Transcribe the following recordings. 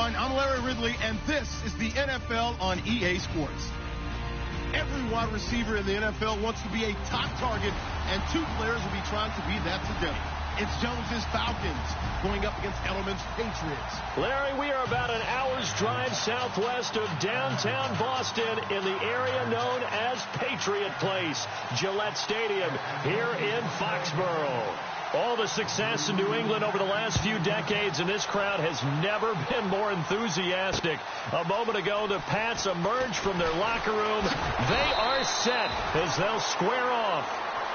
everyone. I'm Larry Ridley, and this is the NFL on EA Sports. Every wide receiver in the NFL wants to be a top target, and two players will be trying to be that today. It's Jones's Falcons going up against Edelman's Patriots. Larry, we are about an hour's drive southwest of downtown Boston in the area known as Patriot Place, Gillette Stadium, here in Foxborough. All the success in New England over the last few decades, and this crowd has never been more enthusiastic. A moment ago, the Pats emerged from their locker room. They are set as they'll square off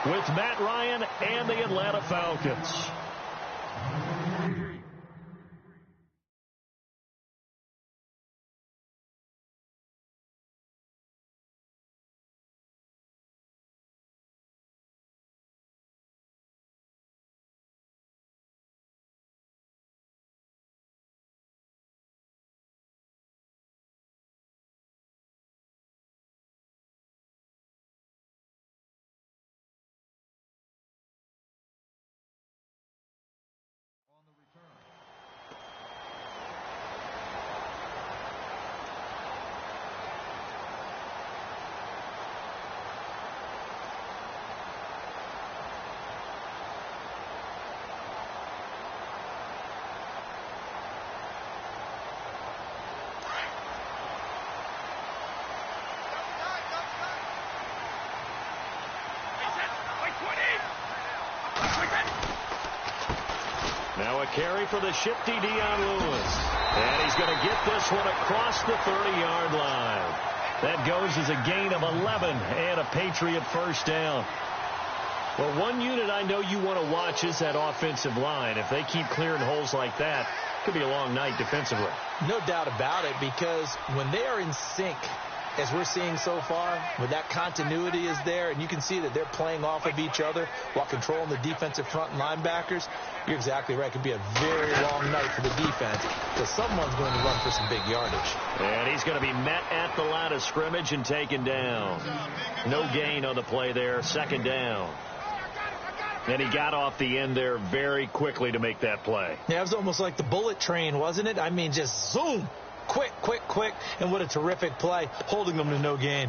with Matt Ryan and the Atlanta Falcons. Now a carry for the shifty Dion Lewis. And he's going to get this one across the 30-yard line. That goes as a gain of 11 and a Patriot first down. Well, one unit I know you want to watch is that offensive line. If they keep clearing holes like that, it could be a long night defensively. No doubt about it, because when they are in sync, as we're seeing so far, when that continuity is there, and you can see that they're playing off of each other while controlling the defensive front and linebackers, you're exactly right. It could be a very long night for the defense, because someone's going to run for some big yardage. And he's going to be met at the line of scrimmage and taken down. No gain on the play there, second down. And he got off the end there very quickly to make that play. Yeah, it was almost like the bullet train, wasn't it? I mean, just zoom. Quick, quick, quick, and what a terrific play, holding them to no gain.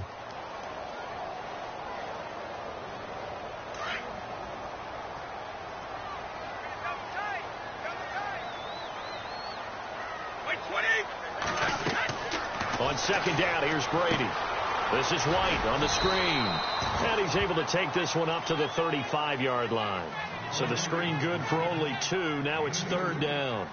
On second down, here's Brady. This is White on the screen. And he's able to take this one up to the 35-yard line. So the screen good for only 2. Now it's third down.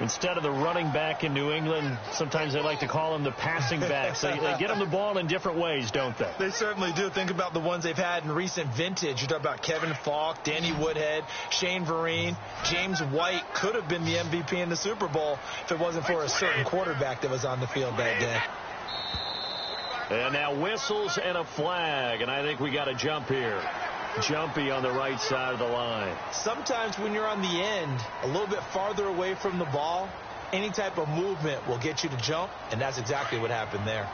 Instead of the running back in New England, sometimes they like to call them the passing backs. They get them the ball in different ways, don't they? They certainly do. Think about the ones they've had in recent vintage. You talk about Kevin Falk, Danny Woodhead, Shane Vereen, James White could have been the MVP in the Super Bowl if it wasn't for a certain quarterback that was on the field that day. And now whistles and a flag, and I think we got a jump here. Jumpy on the right side of the line. Sometimes when you're on the end, a little bit farther away from the ball, any type of movement will get you to jump, and that's exactly what happened there.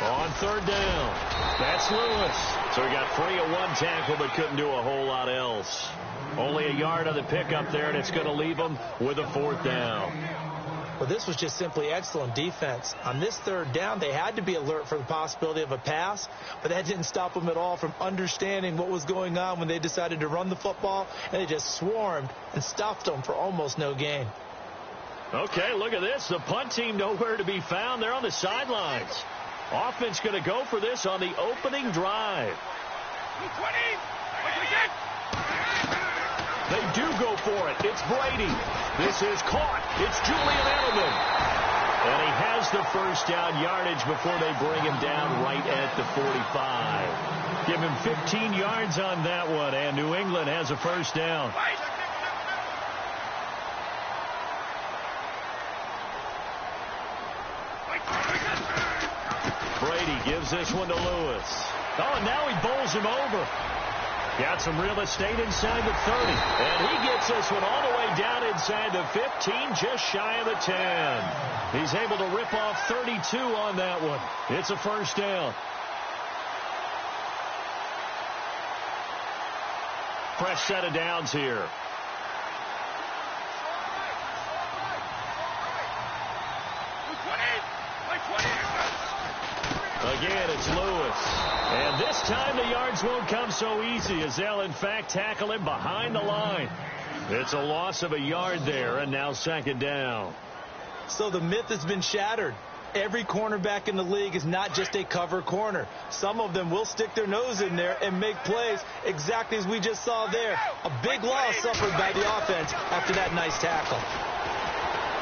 On third down, that's Lewis. So he got free of one tackle but couldn't do a whole lot else. Only a yard on the pickup there, and it's going to leave him with a fourth down. Well, this was just simply excellent defense. On this third down, they had to be alert for the possibility of a pass, but that didn't stop them at all from understanding what was going on when they decided to run the football, and they just swarmed and stuffed them for almost no gain. Okay, look at this. The punt team nowhere to be found. They're on the sidelines. Offense going to go for this on the opening drive. They do go for it. It's Brady. This is caught. It's Julian Edelman. And he has the first down yardage before they bring him down right at the 45. Give him 15 yards on that one, and New England has a first down. Brady gives this one to Lewis. Oh, and now he bowls him over. Got some real estate inside the 30. And he gets this one all the way down inside the 15, just shy of the 10. He's able to rip off 32 on that one. It's a first down. fresh set of downs here. Again, it's Lewis. And this time the yards won't come so easy as they'll, in fact, tackle him behind the line. It's a loss of a yard there, and now second down. So the myth has been shattered. Every cornerback in the league is not just a cover corner. Some of them will stick their nose in there and make plays exactly as we just saw there. A big loss suffered by the offense after that nice tackle.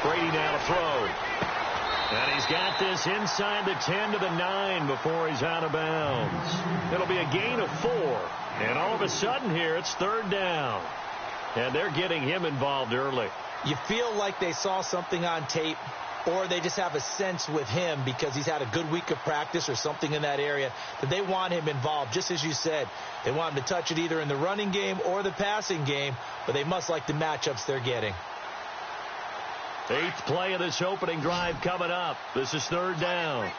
Brady now to throw. And he's got this inside the 10 to the 9 before he's out of bounds. It'll be a gain of 4. And all of a sudden here, it's third down. And they're getting him involved early. You feel like they saw something on tape, or they just have a sense with him because he's had a good week of practice or something in that area that they want him involved. Just as you said, they want him to touch it either in the running game or the passing game, but they must like the matchups they're getting. 8th play of this opening drive coming up. This is third down.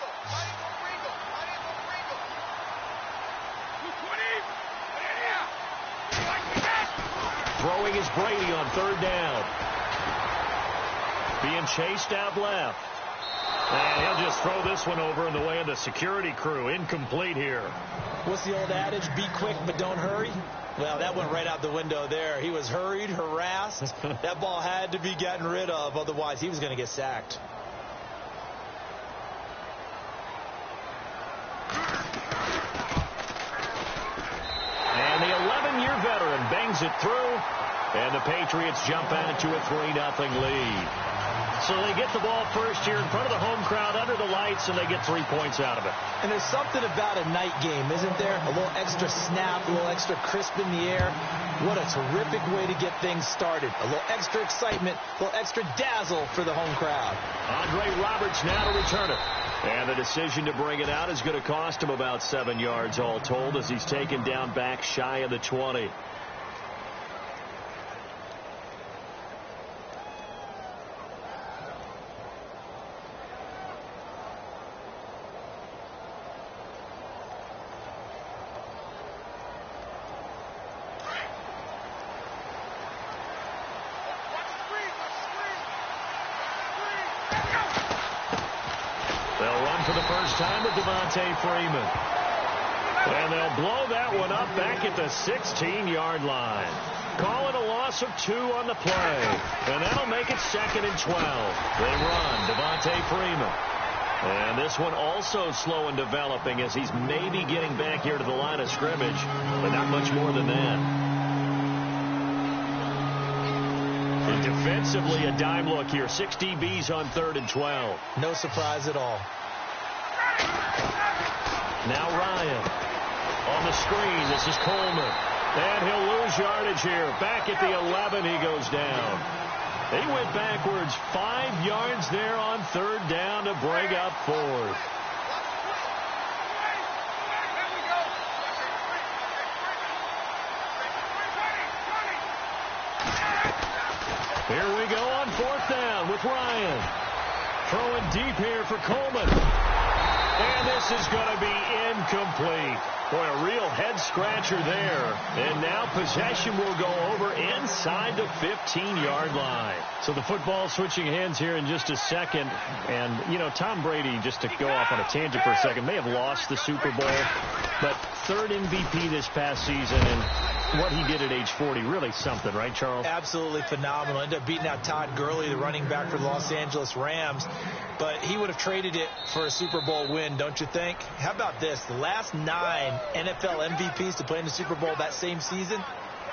Throwing is Brady on third down. Being chased out left. And he'll just throw this one over in the way of the security crew. Incomplete here. What's the old adage? Be quick, but don't hurry. Well, that went right out the window there. He was hurried, harassed. That ball had to be gotten rid of. Otherwise, he was going to get sacked. And the 11-year veteran bangs it through. And the Patriots jump out to a 3-0 lead. So they get the ball first here in front of the home crowd under the lights, and they get 3 points out of it. And there's something about a night game, isn't there? A little extra snap, a little extra crisp in the air. What a terrific way to get things started. A little extra excitement, a little extra dazzle for the home crowd. Andre Roberts now to return it. And the decision to bring it out is going to cost him about 7 yards all told as he's taken down back shy of the 20. Time with Devontae Freeman. And they'll blow that one up back at the 16-yard line. Call it a loss of 2 on the play. And that'll make it 2nd and 12. They run Devontae Freeman. And this one also slow in developing as he's maybe getting back here to the line of scrimmage, but not much more than that. And defensively, a dime look here. 6 DBs on 3rd and 12. No surprise at all. Now Ryan on the screen. This is Coleman. And he'll lose yardage here. Back at the 11, he goes down. He went backwards 5 yards there on 3rd down to bring up 4th. Here we go on 4th down with Ryan. Throwing deep here for Coleman. And this is going to be incomplete. Boy, a real head-scratcher there. And now possession will go over inside the 15-yard line. So the football switching hands here in just a second. And, you know, Tom Brady, just to go off on a tangent for a second, may have lost the Super Bowl. But 3rd MVP this past season, and what he did at age 40, really something, right, Charles? Absolutely phenomenal. Ended up beating out Todd Gurley, the running back for the Los Angeles Rams. But he would have traded it for a Super Bowl win, don't you think? How about this? The last 9 NFL MVPs to play in the Super Bowl that same season,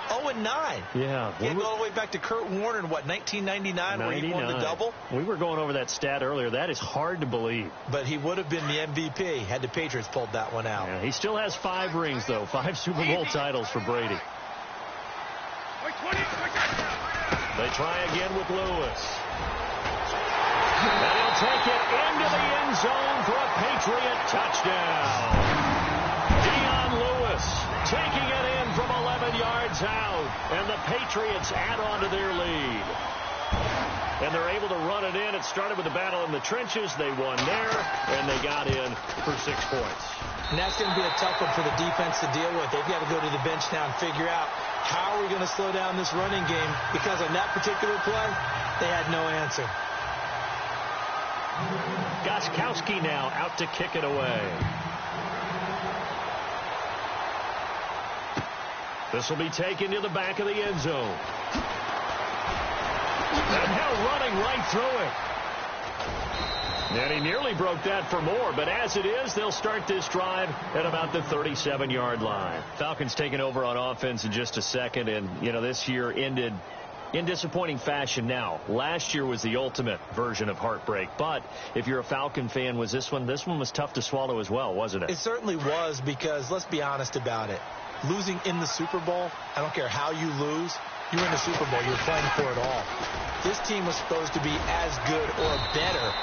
0-9. Yeah. Can't go all the way back to Kurt Warner in, what, 1999, where he won the double? We were going over that stat earlier. That is hard to believe. But he would have been the MVP had the Patriots pulled that one out. Yeah, he still has 5 rings, though. 5 Super Bowl titles for Brady. They try again with Lewis. And he'll take it into the end zone for a Patriot touchdown. Dion Lewis taking it in from 11 yards out. And the Patriots add on to their lead. And they're able to run it in. It started with the battle in the trenches. They won there, and they got in for 6 points. And that's going to be a tough one for the defense to deal with. They've got to go to the bench now and figure out how are we going to slow down this running game? Because on that particular play, they had no answer. Gostkowski now out to kick it away. This will be taken to the back of the end zone. And now running right through it. And he nearly broke that for more, but as it is, they'll start this drive at about the 37-yard line. Falcons taking over on offense in just a second, and, you know, this year ended in disappointing fashion now. Last year was the ultimate version of heartbreak, but if you're a Falcon fan, was this one was tough to swallow as well, wasn't it? It certainly was, because let's be honest about it. Losing in the Super Bowl, I don't care how you lose, you're in the Super Bowl, you're playing for it all. This team was supposed to be as good or better.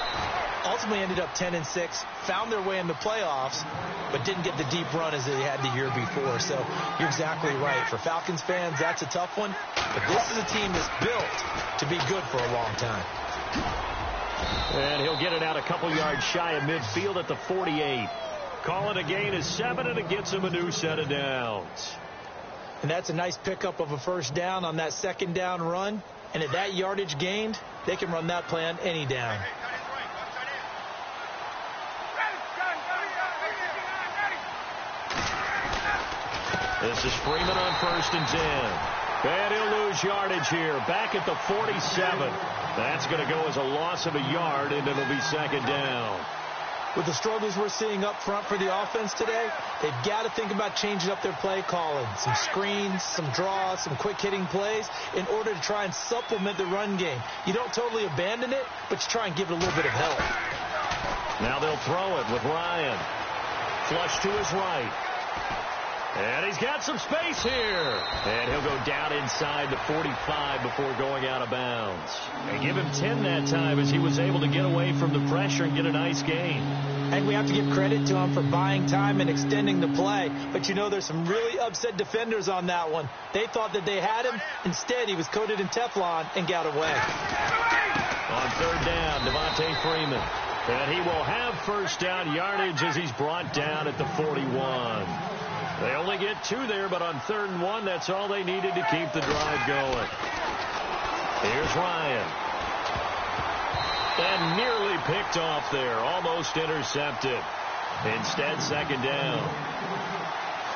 Ultimately ended up 10-6, found their way in the playoffs, but didn't get the deep run as they had the year before. So you're exactly right. For Falcons fans, that's a tough one. But this is a team that's built to be good for a long time. And he'll get it out a couple yards shy of midfield at the 48. Call it a gain of 7, and it gets him a new set of downs. And that's a nice pickup of a first down on that second down run. And at that yardage gained, they can run that play on any down. This is Freeman on 1st and 10. And he'll lose yardage here. Back at the 47. That's going to go as a loss of a yard, and it'll be second down. With the struggles we're seeing up front for the offense today, they've got to think about changing up their play calling. Some screens, some draws, some quick-hitting plays in order to try and supplement the run game. You don't totally abandon it, but you try and give it a little bit of help. Now they'll throw it with Ryan. Flush to his right. And he's got some space here. And he'll go down inside the 45 before going out of bounds. And give him 10 that time as he was able to get away from the pressure and get a nice gain. And we have to give credit to him for buying time and extending the play. But, you know, there's some really upset defenders on that one. They thought that they had him. Instead, he was coated in Teflon and got away. On 3rd down, Devontae Freeman. And he will have first down yardage as he's brought down at the 41. They only get 2 there, but on 3rd and 1, that's all they needed to keep the drive going. Here's Ryan. And nearly picked off there, almost intercepted. Instead, second down.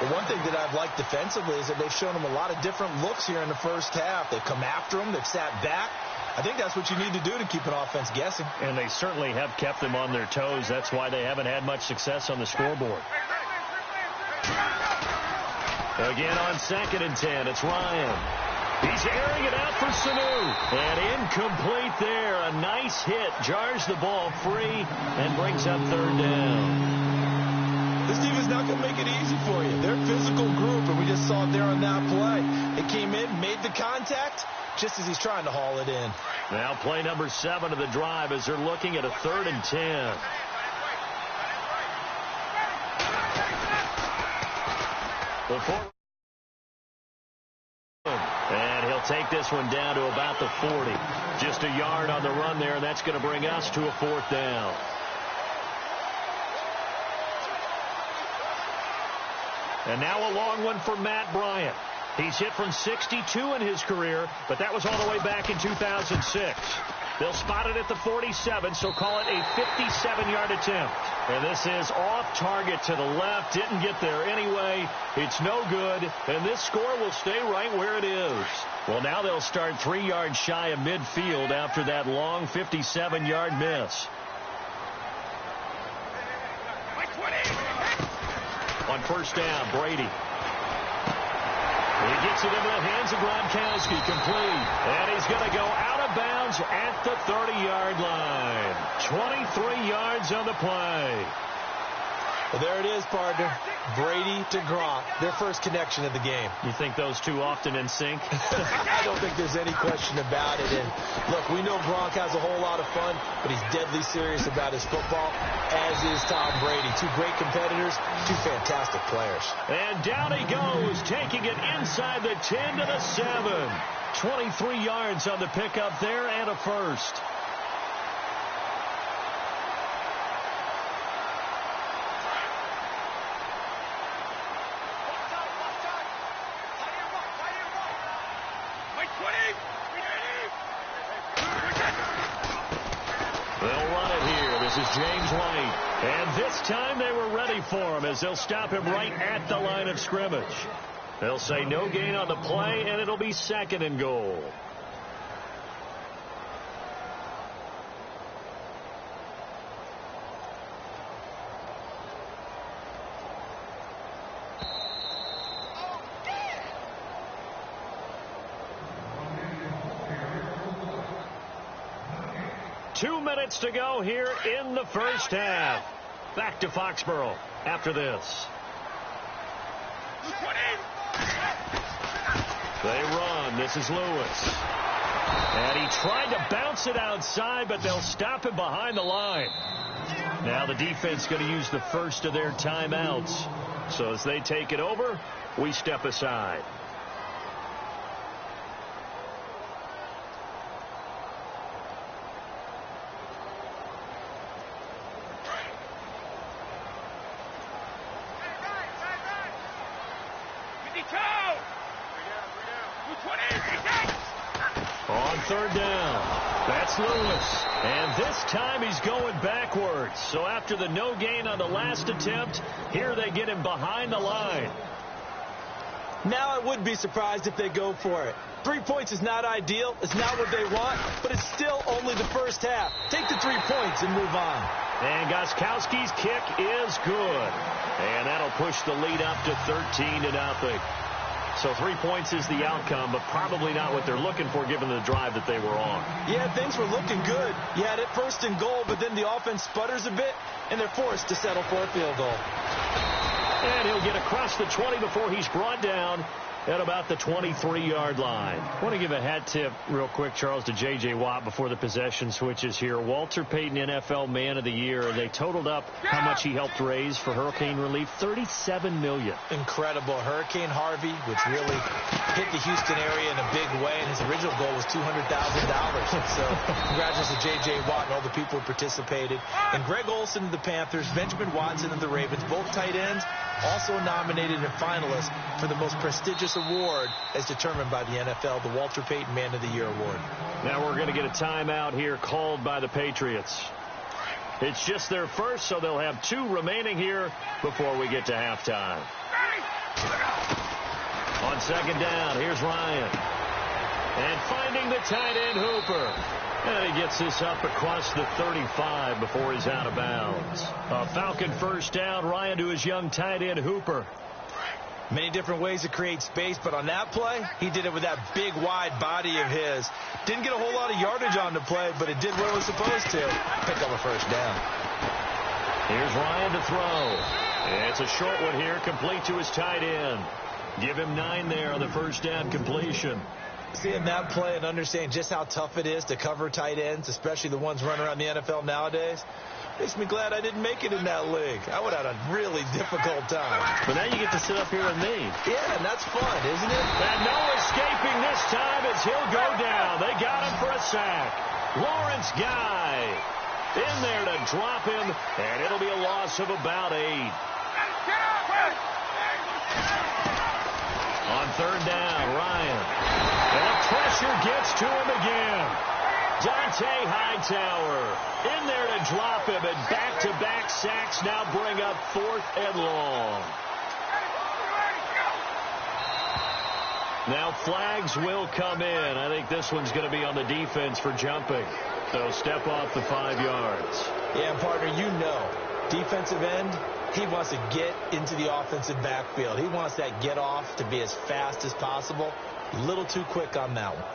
Well, one thing that I've liked defensively is that they've shown them a lot of different looks here in the first half. They've come after them. They've sat back. I think that's what you need to do to keep an offense guessing. And they certainly have kept them on their toes. That's why they haven't had much success on the scoreboard. Again on 2nd and 10, it's Ryan. He's airing it out for Sanu. And incomplete there. A nice hit. Jars the ball free and brings up 3rd down. This team is not going to make it easy for you. They're a physical group, and we just saw it there on that play. They came in, made the contact, just as he's trying to haul it in. Now play number 7 of the drive as they're looking at a 3rd and 10. And he'll take this one down to about the 40. Just a yard on the run there, and that's going to bring us to a 4th down. And now a long one for Matt Bryant. He's hit from 62 in his career, but that was all the way back in 2006. They'll spot it at the 47, so call it a 57-yard attempt. And this is off target to the left. Didn't get there anyway. It's no good, and this score will stay right where it is. Well, now they'll start 3 yards shy of midfield after that long 57-yard miss. On 1st down, Brady. He gets it into the hands of Gronkowski, complete. And he's going to go out of bounds at the 30-yard line. 23 yards on the play. Well, there it is, partner. Brady to Gronk, their first connection of the game. You think those two often in sync? I don't think there's any question about it. And look, we know Gronk has a whole lot of fun, but he's deadly serious about his football, as is Tom Brady. 2 great competitors, 2 fantastic players. And down he goes, taking it inside the 10 to the 7. 23 yards on the pickup there and a first. They'll run it here. This is James White. And this time they were ready for him as they'll stop him right at the line of scrimmage. They'll say no gain on the play, and it'll be 2nd and goal. Two minutes to go here in the first half. Back to Foxborough after this. They run. This is Lewis. And he tried to bounce it outside, but they'll stop him behind the line. Now the defense going to use the first of their timeouts. So as they take it over, we step aside. On 3rd down, that's Lewis. And this time he's going backwards. So after the no gain on the last attempt, here they get him behind the line. Now I would be surprised if they go for it. 3 points is not ideal. It's not what they want, but it's still only the first half. Take the 3 points and move on. And Gostkowski's kick is good. And that'll push the lead up to 13-0. So 3 points is the outcome, but probably not what they're looking for given the drive that they were on. Yeah, things were looking good. You had it 1st and goal, but then the offense sputters a bit, and they're forced to settle for a field goal. And he'll get across the 20 before he's brought down at about the 23-yard line. I want to give a hat tip real quick, Charles, to J.J. Watt before the possession switches here. Walter Payton, NFL Man of the Year, and they totaled up how much he helped raise for hurricane relief, $37 million. Incredible. Hurricane Harvey, which really hit the Houston area in a big way, and his original goal was $200,000. So congratulations to J.J. Watt and all the people who participated. And Greg Olsen of the Panthers, Benjamin Watson of the Ravens, both tight ends, also nominated and finalists for the most prestigious award as determined by the NFL, the Walter Payton Man of the Year award. Now we're going to get a timeout here called by the Patriots. It's just their first, so they'll have 2 remaining here before we get to halftime. On 2nd down, here's Ryan. And finding the tight end Hooper. And he gets this up across the 35 before he's out of bounds. A Falcon first down. Ryan to his young tight end Hooper. Many different ways to create space, but on that play, he did it with that big, wide body of his. Didn't get a whole lot of yardage on the play, but it did what it was supposed to. Pick up a first down. Here's Ryan to throw. And it's a short one here, complete to his tight end. Give him 9 there on the first down completion. Seeing that play and understanding just how tough it is to cover tight ends, especially the ones running around the NFL nowadays, makes me glad I didn't make it in that league. I would have had a really difficult time. But now you get to sit up here with me. Yeah, and that's fun, isn't it? And no escaping this time as he'll go down. They got him for a sack. Lawrence Guy in there to drop him, and it'll be a loss of about 8. On 3rd down, Ryan. And the pressure gets to him again. Dante Hightower in there to drop him, and back-to-back sacks now bring up 4th and long. Now flags will come in. I think this one's going to be on the defense for jumping. So step off the 5 yards. Yeah, partner, you know, defensive end, he wants to get into the offensive backfield. He wants that get off to be as fast as possible. A little too quick on that one.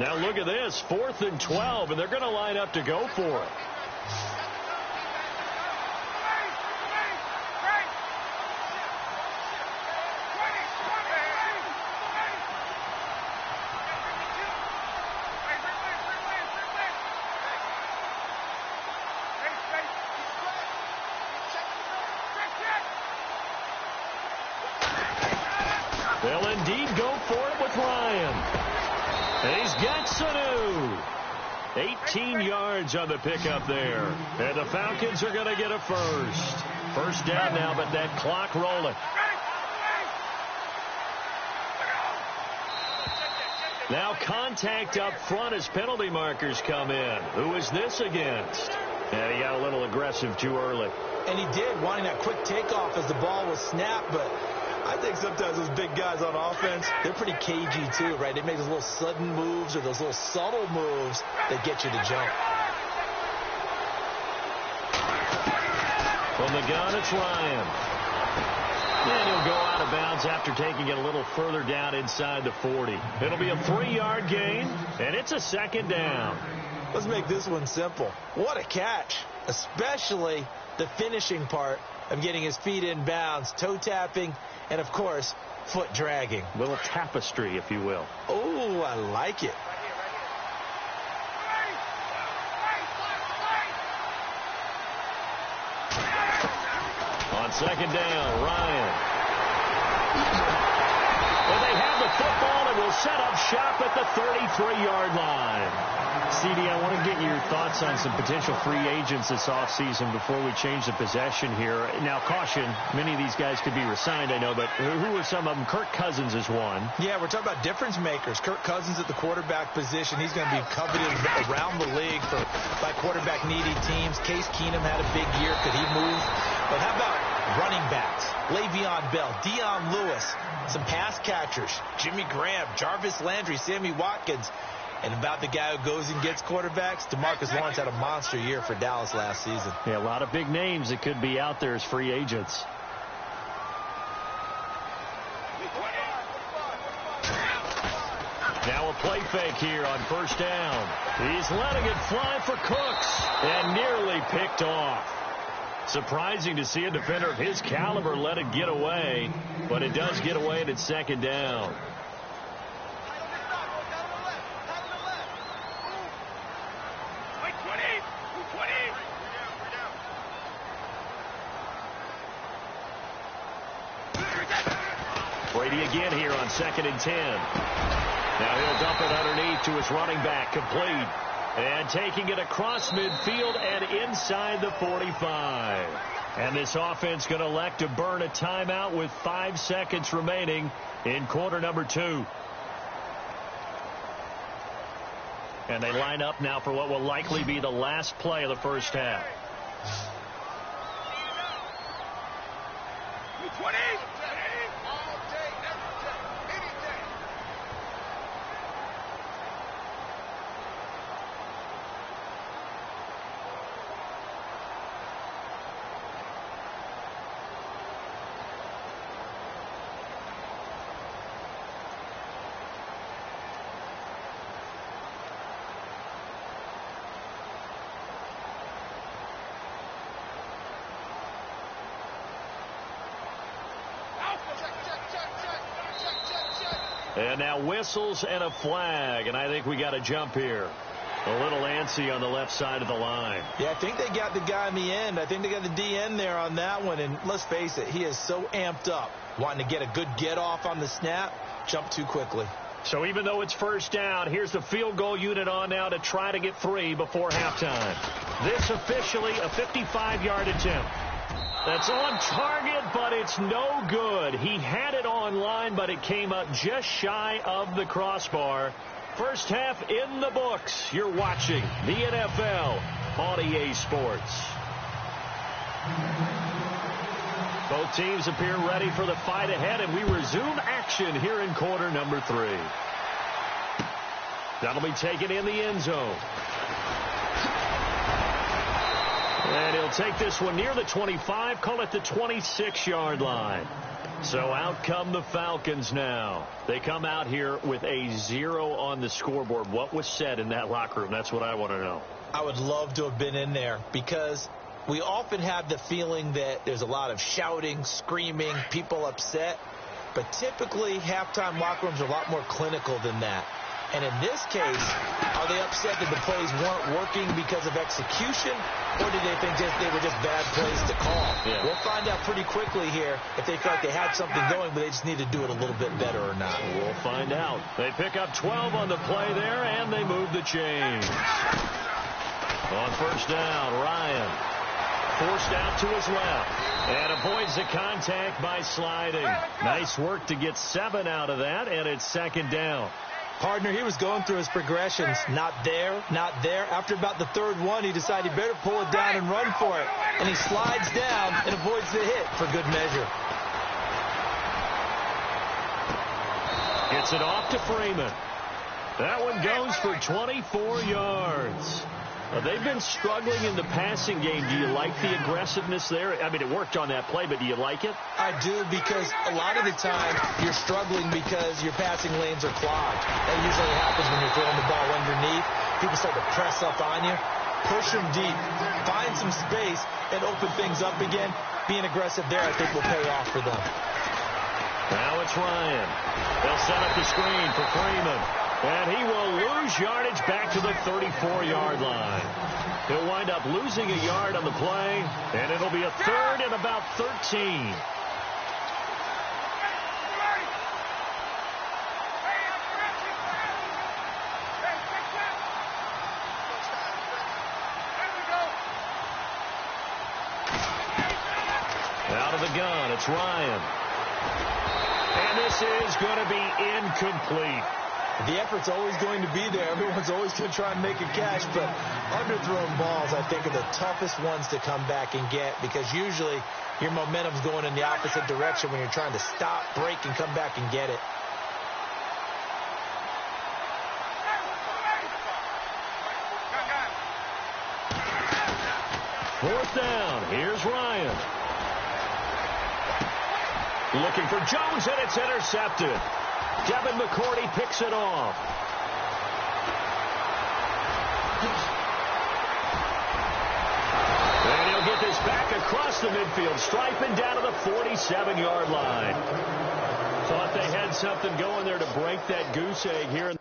Now look at this, 4th and 12, and they're going to line up to go for it. They'll indeed go for it with Ryan. And he's got Sanu. 18 yards on the pickup there. And the Falcons are going to get a first. First down now, but that clock rolling. Now contact up front as penalty markers come in. Who is this against? And he got a little aggressive too early. And he did, wanting that quick takeoff as the ball was snapped, but I think sometimes those big guys on offense, they're pretty cagey too, right? They make those little sudden moves or those little subtle moves that get you to jump. From the gun, it's Ryan. And he'll go out of bounds after taking it a little further down inside the 40. It'll be a 3-yard gain, and it's a 2nd down. Let's make this one simple. What a catch, especially the finishing part of getting his feet in bounds, toe tapping, and, of course, foot dragging. Little tapestry, if you will. Oh, I like it. On 2nd down, Ryan. Well, they have the football and will set up shop at the 33-yard line. CD, I want to get your thoughts on some potential free agents this offseason before we change the possession here. Now, caution, many of these guys could be resigned, I know, but who are some of them? Kirk Cousins is one. Yeah, we're talking about difference makers. Kirk Cousins at the quarterback position. He's going to be coveted around the league by quarterback-needy teams. Case Keenum had a big year. Could he move? But how about running backs? Le'Veon Bell, Dion Lewis, some pass catchers, Jimmy Graham, Jarvis Landry, Sammy Watkins. And about the guy who goes and gets quarterbacks, DeMarcus Lawrence had a monster year for Dallas last season. Yeah, a lot of big names that could be out there as free agents. Now a play fake here on 1st down. He's letting it fly for Cooks and nearly picked off. Surprising to see a defender of his caliber let it get away, but it does get away and it's 2nd down. Brady again here on 2nd and 10. Now he'll dump it underneath to his running back, complete. And taking it across midfield and inside the 45. And this offense going to elect to burn a timeout with 5 seconds remaining in quarter number 2. And they line up now for what will likely be the last play of the first half. 20. And now whistles and a flag, and I think we got a jump here. A little antsy on the left side of the line. Yeah, I think they got the guy in the end. I think they got the DN there on that one, and let's face it, he is so amped up, wanting to get a good get-off on the snap, jump too quickly. So even though it's 1st down, here's the field goal unit on now to try to get 3 before halftime. This officially a 55-yard attempt. That's on target, but it's no good. He had it on line, but it came up just shy of the crossbar. First half in the books. You're watching the NFL on EA Sports. Both teams appear ready for the fight ahead, and we resume action here in quarter number 3. That'll be taken in the end zone. And he'll take this one near the 25, call it the 26-yard line. So out come the Falcons now. They come out here with a 0 on the scoreboard. What was said in that locker room? That's what I want to know. I would love to have been in there because we often have the feeling that there's a lot of shouting, screaming, people upset. But typically, halftime locker rooms are a lot more clinical than that. And in this case, are they upset that the plays weren't working because of execution, or did they think they were just bad plays to call? Yeah. We'll find out pretty quickly here if they felt like they had something going, but they just need to do it a little bit better or not. We'll find out. They pick up 12 on the play there, and they move the chains. On 1st down, Ryan forced out to his left and avoids the contact by sliding. Nice work to get 7 out of that, and it's 2nd down. Partner, he was going through his progressions. Not there, not there. After about the third one, he decided he better pull it down and run for it. And he slides down and avoids the hit for good measure. Gets it off to Freeman. That one goes for 24 yards. They've been struggling in the passing game. Do you like the aggressiveness there? I mean, it worked on that play, but do you like it? I do, because a lot of the time you're struggling because your passing lanes are clogged. That usually happens when you're throwing the ball underneath. People start to press up on you. Push them deep. Find some space and open things up again. Being aggressive there, I think, will pay off for them. Now it's Ryan. They'll set up the screen for Freeman. And he will lose yardage back to the 34-yard line. He'll wind up losing a yard on the play, and it'll be a third and about 13. Out of the gun, it's Ryan. And this is going to be incomplete. The effort's always going to be there. Everyone's always going to try and make a catch, but underthrown balls, I think, are the toughest ones to come back and get, because usually your momentum's going in the opposite direction when you're trying to stop, break, and come back and get it. Fourth down. Here's Ryan. Looking for Jones, and it's intercepted. Devin McCourty picks it off. And he'll get this back across the midfield, striping down to the 47-yard line. Thought they had something going there to break that goose egg here.